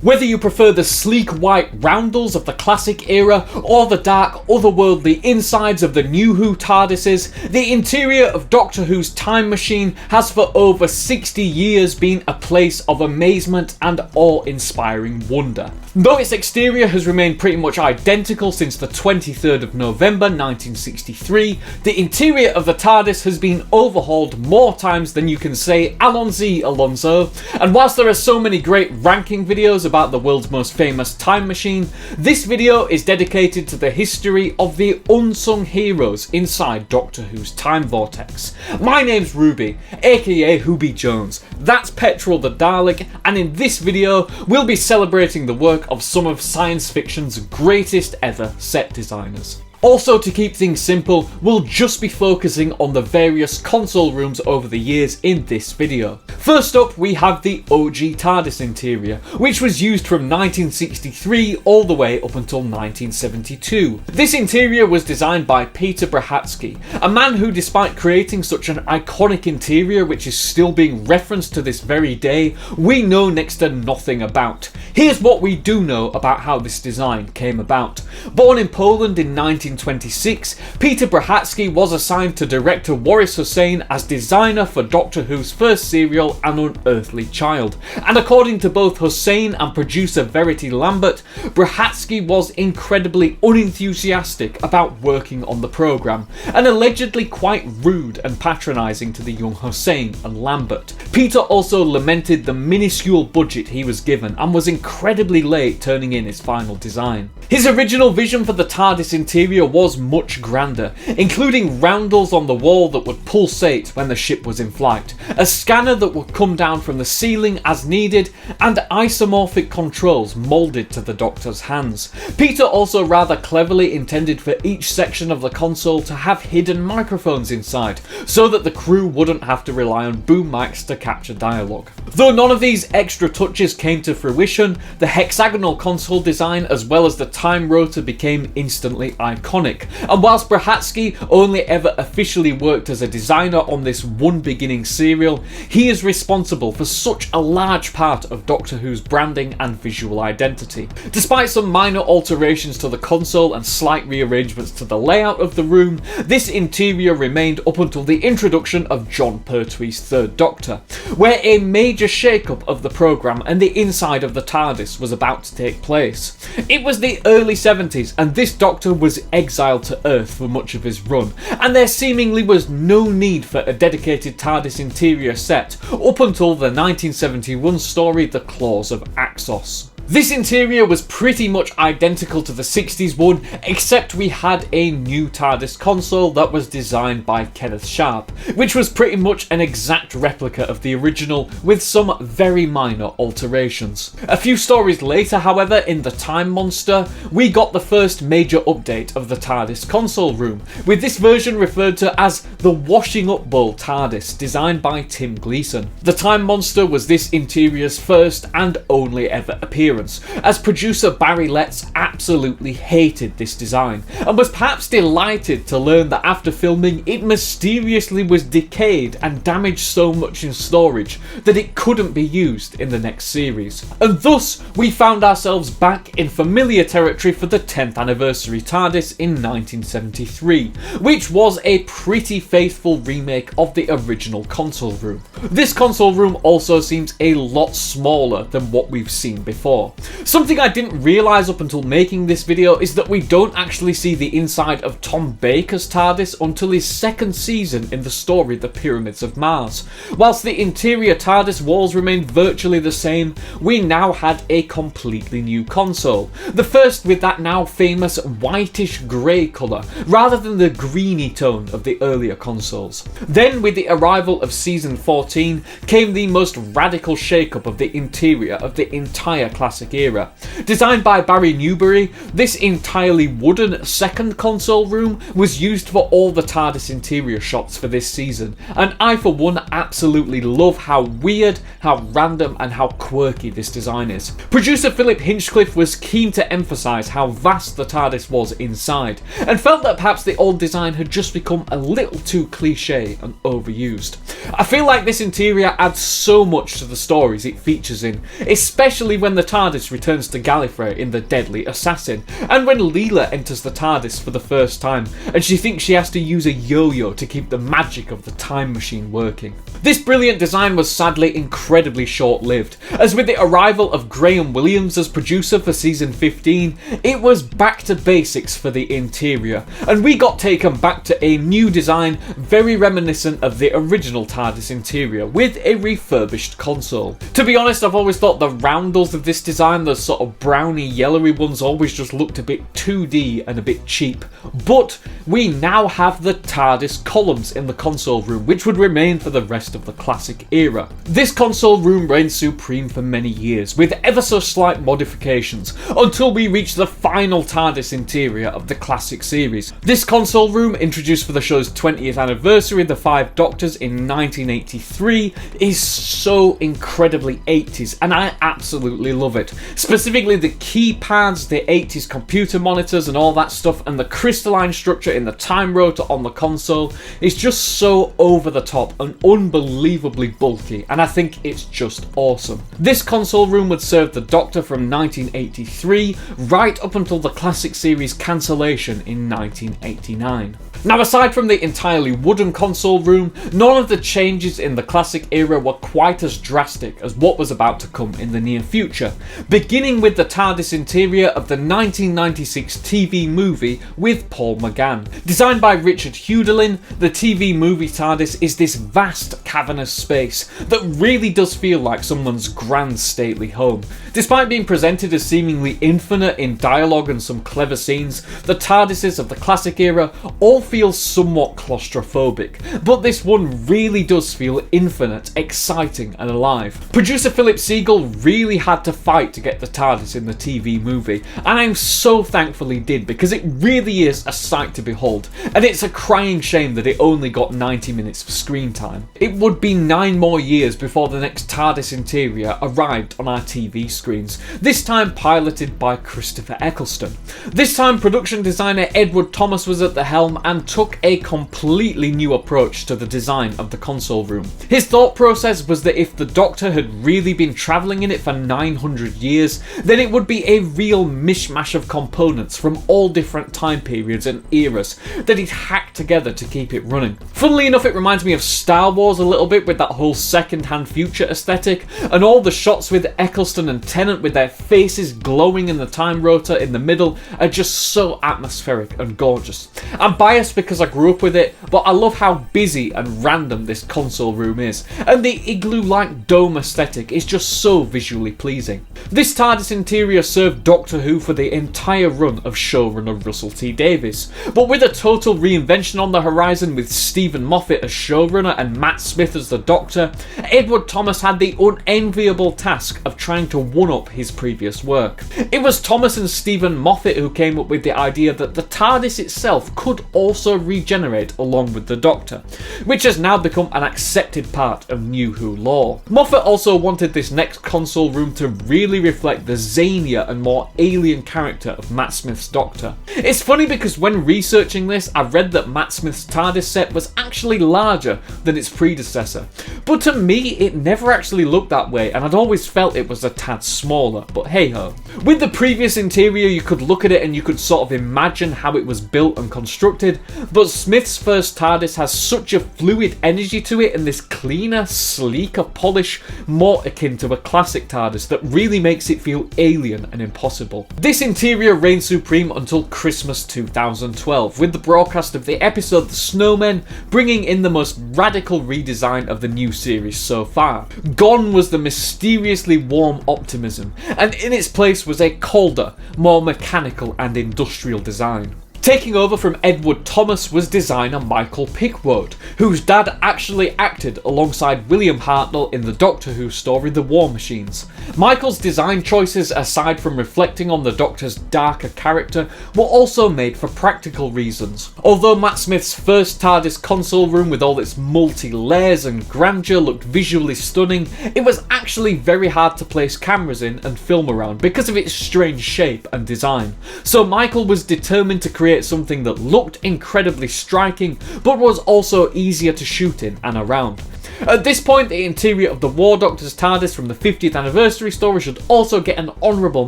Whether you prefer the sleek white roundels of the classic era or the dark otherworldly insides of the New Who TARDISes, the interior of Doctor Who's time machine has for over 60 years been a place of amazement and awe-inspiring wonder. Though its exterior has remained pretty much identical since the 23rd of November 1963, the interior of the TARDIS has been overhauled more times than you can say Allons-y, Alonso, and whilst there are so many great ranking videos about the world's most famous time machine, this video is dedicated to the history of the unsung heroes inside Doctor Who's time vortex. My name's Ruby, aka Jodie Jones, that's Petrol the Dalek, and in this video we'll be celebrating the work of some of science fiction's greatest ever set designers. Also, to keep things simple, we'll just be focusing on the various console rooms over the years in this video. First up, we have the OG TARDIS interior, which was used from 1963 all the way up until 1972. This interior was designed by Peter Brachacki, a man who, despite creating such an iconic interior which is still being referenced to this very day, we know next to nothing about. Here's what we do know about how this design came about. Born in Poland in 1926, Peter Brachacki was assigned to director Waris Hussein as designer for Doctor Who's first serial An Unearthly Child, and according to both Hussein and producer Verity Lambert, Brachacki was incredibly unenthusiastic about working on the programme, and allegedly quite rude and patronising to the young Hussein and Lambert. Peter also lamented the minuscule budget he was given and was incredibly late turning in his final design. His original vision for the TARDIS interior was much grander, including roundels on the wall that would pulsate when the ship was in flight, a scanner that would come down from the ceiling as needed, and isomorphic controls moulded to the Doctor's hands. Peter also rather cleverly intended for each section of the console to have hidden microphones inside, so that the crew wouldn't have to rely on boom mics to capture dialogue. Though none of these extra touches came to fruition, the hexagonal console design as well as the time rotor became instantly iconic, and whilst Brachacki only ever officially worked as a designer on this one beginning serial, he is responsible for such a large part of Doctor Who's branding and visual identity. Despite some minor alterations to the console and slight rearrangements to the layout of the room, this interior remained up until the introduction of Jon Pertwee's Third Doctor, where a major shake-up of the programme and the inside of the TARDIS was about to take place. It was the early 70s, and this Doctor was exiled to Earth for much of his run, and there seemingly was no need for a dedicated TARDIS interior set up until the 1971 story The Claws of Axos. This interior was pretty much identical to the 60s one, except we had a new TARDIS console that was designed by Kenneth Sharp, which was pretty much an exact replica of the original with some very minor alterations. A few stories later, however, in The Time Monster, we got the first major update of the TARDIS console room, with this version referred to as the Washing Up Bowl TARDIS, designed by Tim Gleason. The Time Monster was this interior's first and only ever appearance, as producer Barry Letts absolutely hated this design, and was perhaps delighted to learn that after filming it mysteriously was decayed and damaged so much in storage that it couldn't be used in the next series. And thus we found ourselves back in familiar territory for the 10th Anniversary TARDIS in 1973, which was a pretty faithful remake of the original console room. This console room also seems a lot smaller than what we've seen before. Something I didn't realise up until making this video is that we don't actually see the inside of Tom Baker's TARDIS until his second season in the story The Pyramids of Mars. Whilst the interior TARDIS walls remained virtually the same, we now had a completely new console. The first with that now famous whitish grey colour, rather than the greeny tone of the earlier consoles. Then, with the arrival of season 14, came the most radical shake-up of the interior of the entire classic era. Designed by Barry Newbery, this entirely wooden second console room was used for all the TARDIS interior shots for this season, and I for one absolutely love how weird, how random and how quirky this design is. Producer Philip Hinchcliffe was keen to emphasise how vast the TARDIS was inside, and felt that perhaps the old design had just become a little too cliche and overused. I feel like this interior adds so much to the stories it features in, especially when the time TARDIS returns to Gallifrey in The Deadly Assassin, and when Leela enters the TARDIS for the first time, and she thinks she has to use a yo-yo to keep the magic of the time machine working. This brilliant design was sadly incredibly short-lived, as with the arrival of Graham Williams as producer for season 15, it was back to basics for the interior, and we got taken back to a new design very reminiscent of the original TARDIS interior, with a refurbished console. To be honest, I've always thought the roundels of this design, those sort of browny yellowy ones, always just looked a bit 2D and a bit cheap, but we now have the TARDIS columns in the console room, which would remain for the rest of the classic era. This console room reigned supreme for many years, with ever so slight modifications, until we reach the final TARDIS interior of the classic series. This console room, introduced for the show's 20th anniversary, The Five Doctors, in 1983, is so incredibly 80s, and I absolutely love it. Specifically the keypads, the 80s computer monitors and all that stuff, and the crystalline structure in the time rotor on the console is just so over the top and unbelievably bulky, and I think it's just awesome. This console room would serve the Doctor from 1983 right up until the classic series cancellation in 1989. Now, aside from the entirely wooden console room, none of the changes in the classic era were quite as drastic as what was about to come in the near future, beginning with the TARDIS interior of the 1996 TV movie with Paul McGann. Designed by Richard Hewdelin, the TV movie TARDIS is this vast cavernous space that really does feel like someone's grand stately home. Despite being presented as seemingly infinite in dialogue and some clever scenes, the TARDISes of the classic era all feel somewhat claustrophobic, but this one really does feel infinite, exciting and alive. Producer Philip Siegel really had to fight to get the TARDIS in the TV movie, and I'm so thankful he did, because it really is a sight to behold, and it's a crying shame that it only got 90 minutes of screen time. It would be 9 more years before the next TARDIS interior arrived on our TV screens, this time piloted by Christopher Eccleston. This time production designer Edward Thomas was at the helm and took a completely new approach to the design of the console room. His thought process was that if the Doctor had really been travelling in it for 900 years, then it would be a real mishmash of components from all different time periods and eras that he'd hacked together to keep it running. Funnily enough, it reminds me of Star Wars a little bit, with that whole second-hand future aesthetic, and all the shots with Eccleston and Tennant with their faces glowing in the time rotor in the middle are just so atmospheric and gorgeous. I'm biased because I grew up with it, but I love how busy and random this console room is, and the igloo-like dome aesthetic is just so visually pleasing. This TARDIS interior served Doctor Who for the entire run of showrunner Russell T Davies, but with a total reinvention on the horizon with Stephen Moffat as showrunner and Matt Smith as the Doctor, Edward Thomas had the unenviable task of trying to one-up his previous work. It was Thomas and Stephen Moffat who came up with the idea that the TARDIS itself could also regenerate along with the Doctor, which has now become an accepted part of New Who lore. Moffat also wanted this next console room to really reflect the zanier and more alien character of Matt Smith's Doctor. It's funny because when researching this, I read that Matt Smith's TARDIS set was actually larger than its predecessor, but to me it never actually looked that way, and I'd always felt it was a tad smaller, but hey ho. With the previous interior, you could look at it and you could sort of imagine how it was built and constructed, but Smith's first TARDIS has such a fluid energy to it and this cleaner, sleeker polish, more akin to a classic TARDIS, that really makes it feel alien and impossible. This interior reigned supreme until Christmas 2012, with the broadcast of the episode The Snowmen bringing in the most radical redesign of the new series so far. Gone was the mysteriously warm optimism, and in its place was a colder, more mechanical and industrial design. Taking over from Edward Thomas was designer Michael Pickwoad, whose dad actually acted alongside William Hartnell in the Doctor Who story The War Machines. Michael's design choices, aside from reflecting on the Doctor's darker character, were also made for practical reasons. Although Matt Smith's first TARDIS console room with all its multi-layers and grandeur looked visually stunning, it was actually very hard to place cameras in and film around because of its strange shape and design. So Michael was determined to create something that looked incredibly striking, but was also easier to shoot in and around. At this point, the interior of the War Doctor's TARDIS from the 50th anniversary story should also get an honourable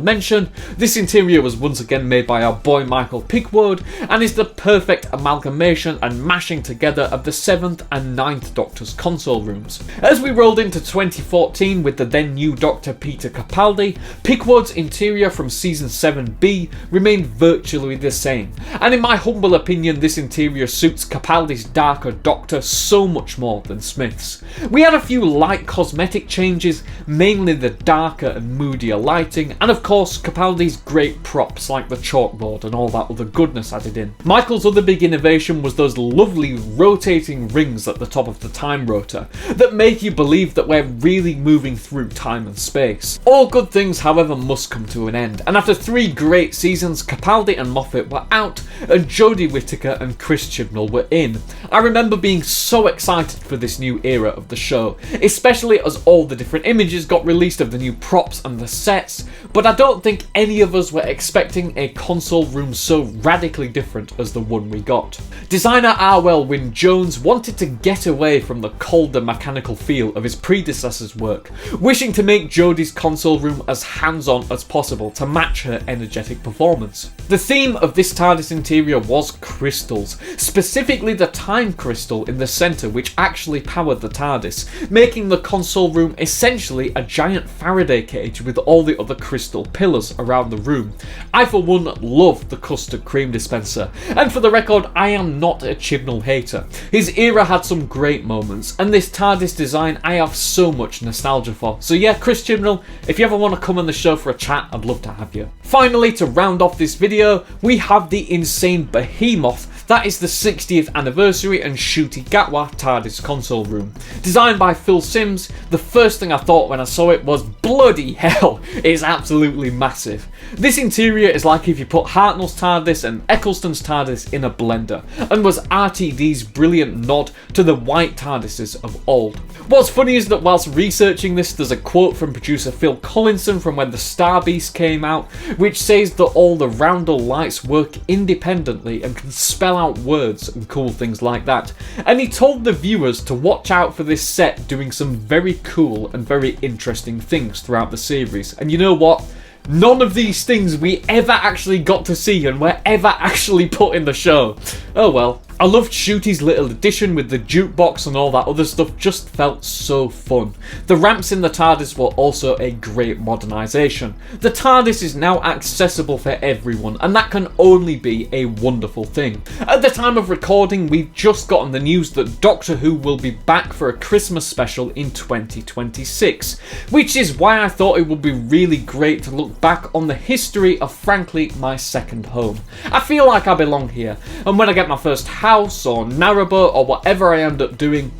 mention. This interior was once again made by our boy Michael Pickwoad and is the perfect amalgamation and mashing together of the 7th and 9th Doctor's console rooms. As we rolled into 2014 with the then new Doctor Peter Capaldi, Pickwoad's interior from season 7B remained virtually the same, and in my humble opinion this interior suits Capaldi's darker Doctor so much more than Smith's. We had a few light cosmetic changes, mainly the darker and moodier lighting, and of course Capaldi's great props like the chalkboard and all that other goodness added in. Michael's other big innovation was those lovely rotating rings at the top of the time rotor that make you believe that we're really moving through time and space. All good things, however, must come to an end, and after 3 great seasons, Capaldi and Moffat were out and Jodie Whittaker and Chris Chibnall were in. I remember being so excited for this new era of the show, especially as all the different images got released of the new props and the sets, but I don't think any of us were expecting a console room so radically different as the one we got. Designer Arwel Wyn Jones wanted to get away from the colder mechanical feel of his predecessor's work, wishing to make Jodie's console room as hands-on as possible to match her energetic performance. The theme of this TARDIS interior was crystals, specifically the time crystal in the centre which actually powered the TARDIS, making the console room essentially a giant Faraday cage with all the other crystal pillars around the room. I for one love the custard cream dispenser, and for the record I am not a Chibnall hater. His era had some great moments, and this TARDIS design I have so much nostalgia for. So yeah, Chris Chibnall, if you ever want to come on the show for a chat, I'd love to have you. Finally, to round off this video, we have the insane behemoth that is the 60th anniversary and Ncuti Gatwa TARDIS console room. Designed by Phil Simms, the first thing I thought when I saw it was, bloody hell, it's absolutely massive. This interior is like if you put Hartnell's TARDIS and Eccleston's TARDIS in a blender, and was RTD's brilliant nod to the white TARDISes of old. What's funny is that whilst researching this, there's a quote from producer Phil Collinson from when the Star Beast came out, which says that all the roundel lights work independently and can spell out words and cool things like that. And he told the viewers to watch out for this set doing some very cool and very interesting things throughout the series. And you know what? None of these things we ever actually got to see and were ever actually put in the show. Oh well. I loved Ncuti's little addition with the jukebox and all that other stuff, just felt so fun. The ramps in the TARDIS were also a great modernisation. The TARDIS is now accessible for everyone, and that can only be a wonderful thing. At the time of recording, we've just gotten the news that Doctor Who will be back for a Christmas special in 2026, which is why I thought it would be really great to look back on the history of, frankly, my second home. I feel like I belong here, and when I get my first house or narrowboat or whatever I end up doing,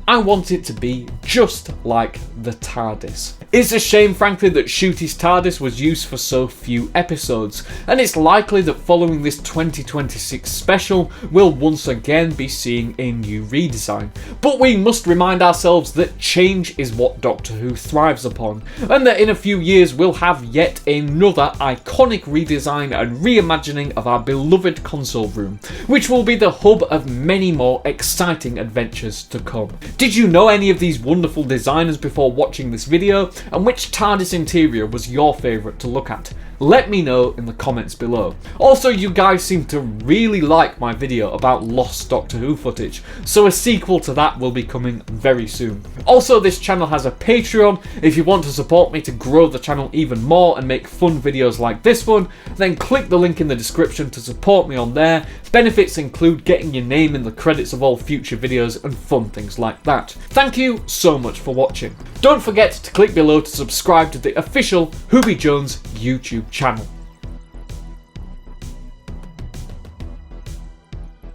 I want it to be just like the TARDIS. It's a shame, frankly, that Ncuti's TARDIS was used for so few episodes, and it's likely that following this 2026 special, we'll once again be seeing a new redesign. But we must remind ourselves that change is what Doctor Who thrives upon, and that in a few years we'll have yet another iconic redesign and reimagining of our beloved console room, which will be the hub of many more exciting adventures to come. Did you know any of these wonderful designers before watching this video? And which TARDIS interior was your favourite to look at? Let me know in the comments below. Also, you guys seem to really like my video about lost Doctor Who footage, so a sequel to that will be coming very soon. Also, this channel has a Patreon. If you want to support me to grow the channel even more and make fun videos like this one, then click the link in the description to support me on there. Benefits include getting your name in the credits of all future videos and fun things like that. Thank you so much for watching. Don't forget to click below to subscribe to the official Ncuti Jones YouTube channel.